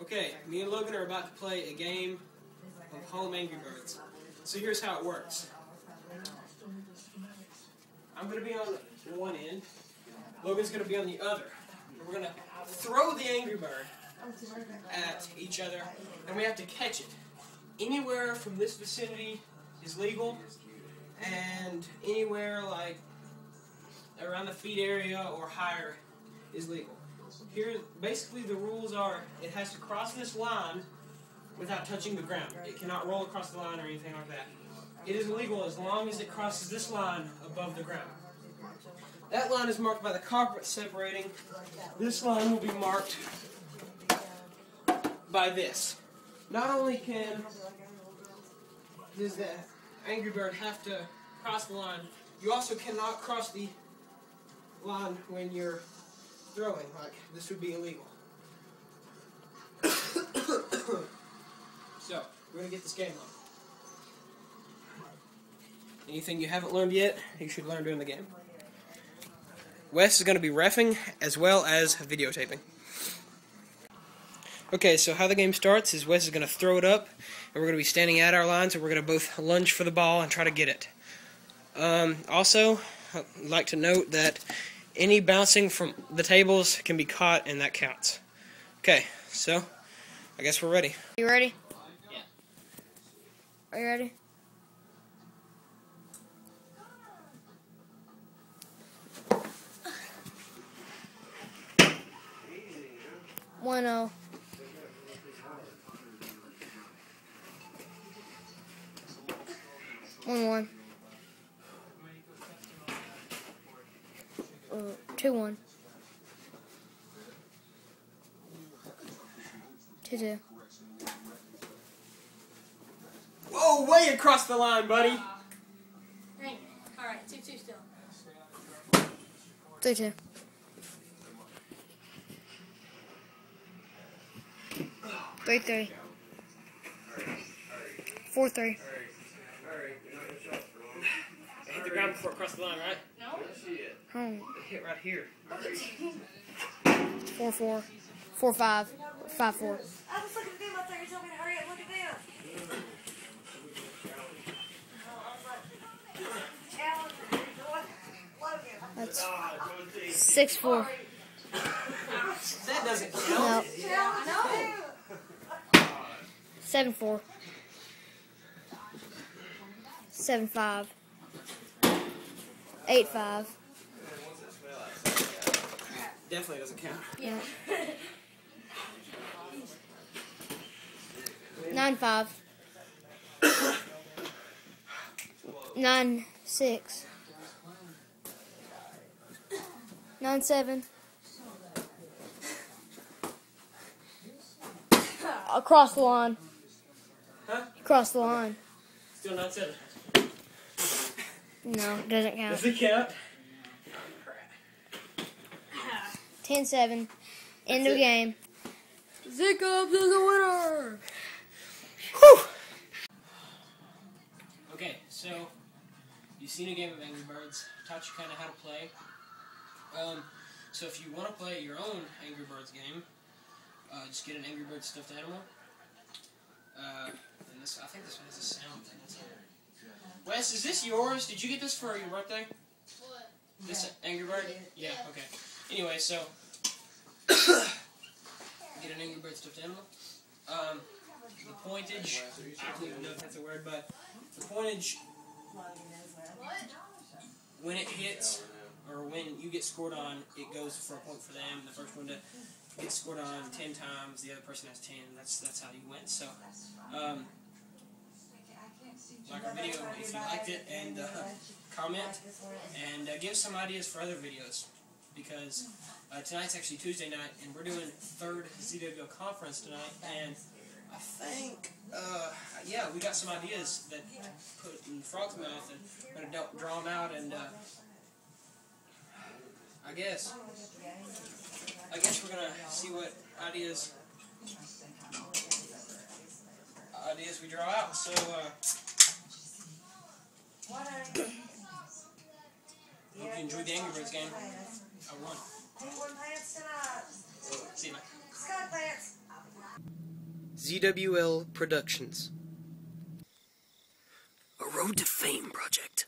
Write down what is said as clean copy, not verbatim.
Okay, me and Logan are about to play a game of Home Angry Birds. So here's how it works. I'm going to be on one end, Logan's going to be on the other. We're going to throw the Angry Bird at each other, and we have to catch it. Anywhere from this vicinity is legal, and anywhere like around the feet area or higher is legal. Here, basically the rules are, it has to cross this line without touching the ground. It cannot roll across the line or anything like that. It is illegal as long as it crosses this line above the ground. That line is marked by the carpet separating. This line will be marked by this. Not only does the Angry Bird have to cross the line, you also cannot cross the line when you're throwing. Like, this would be illegal. So, we're going to get this game on. Anything you haven't learned yet, you should learn during the game. Wes is going to be reffing as well as videotaping. Okay, so how the game starts is Wes is going to throw it up, and we're going to be standing at our lines, and we're going to both lunge for the ball and try to get it. Also, I'd like to note that any bouncing from the tables can be caught, and that counts. Okay, so I guess we're ready. You ready? Yeah. Are you ready? One oh. One. 2-1. 2-2. Whoa, way across the line, buddy. Dang. Alright, 2-2 still. 3-2. 3-3. 4-3. Hit the ground before it crossed the line, right? No? Home. It hit right here. 4-4. 4-5. 5-4. I was looking at them up there. You told me to hurry up. Look at them. That's 6-4. That doesn't count. No. 7-4. 7-5. 8-5. Definitely doesn't count. Yeah. 9-5. 9-6. 9-7. Across the line. Huh? Across the line. Still not 7. No, it doesn't count. Does it count? 10-7. End of game. Zeke is the winner! Whew. Okay, so you've seen a game of Angry Birds. Taught you kind of how to play. So if you want to play your own Angry Birds game, just get an Angry Birds stuffed animal. And this, I think this one has a sound thing. That's all. Wes, is this yours? Did you get this for your birthday? What? This Angry Bird? Yeah, okay. Anyway, so get an Angry Bird stuffed animal. The pointage, I don't even know if that's a word, but the pointage, when it hits, or when you get scored on, it goes for a point for them. The first one to get scored on 10 times, the other person has 10. That's how you win. So, like our video if you liked it, and comment, and give some ideas for other videos, because tonight's actually Tuesday night, and we're doing 3rd ZWL conference tonight, and I think, yeah, we got some ideas that put in Frog's mouth, and we're going to draw them out, and I guess we're going to see what ideas we draw out. So, hope you enjoyed the Angry Birds game. I won. Penguin pants tonight. See you, mate. Sky pants. ZWL Productions. A Road to Fame project.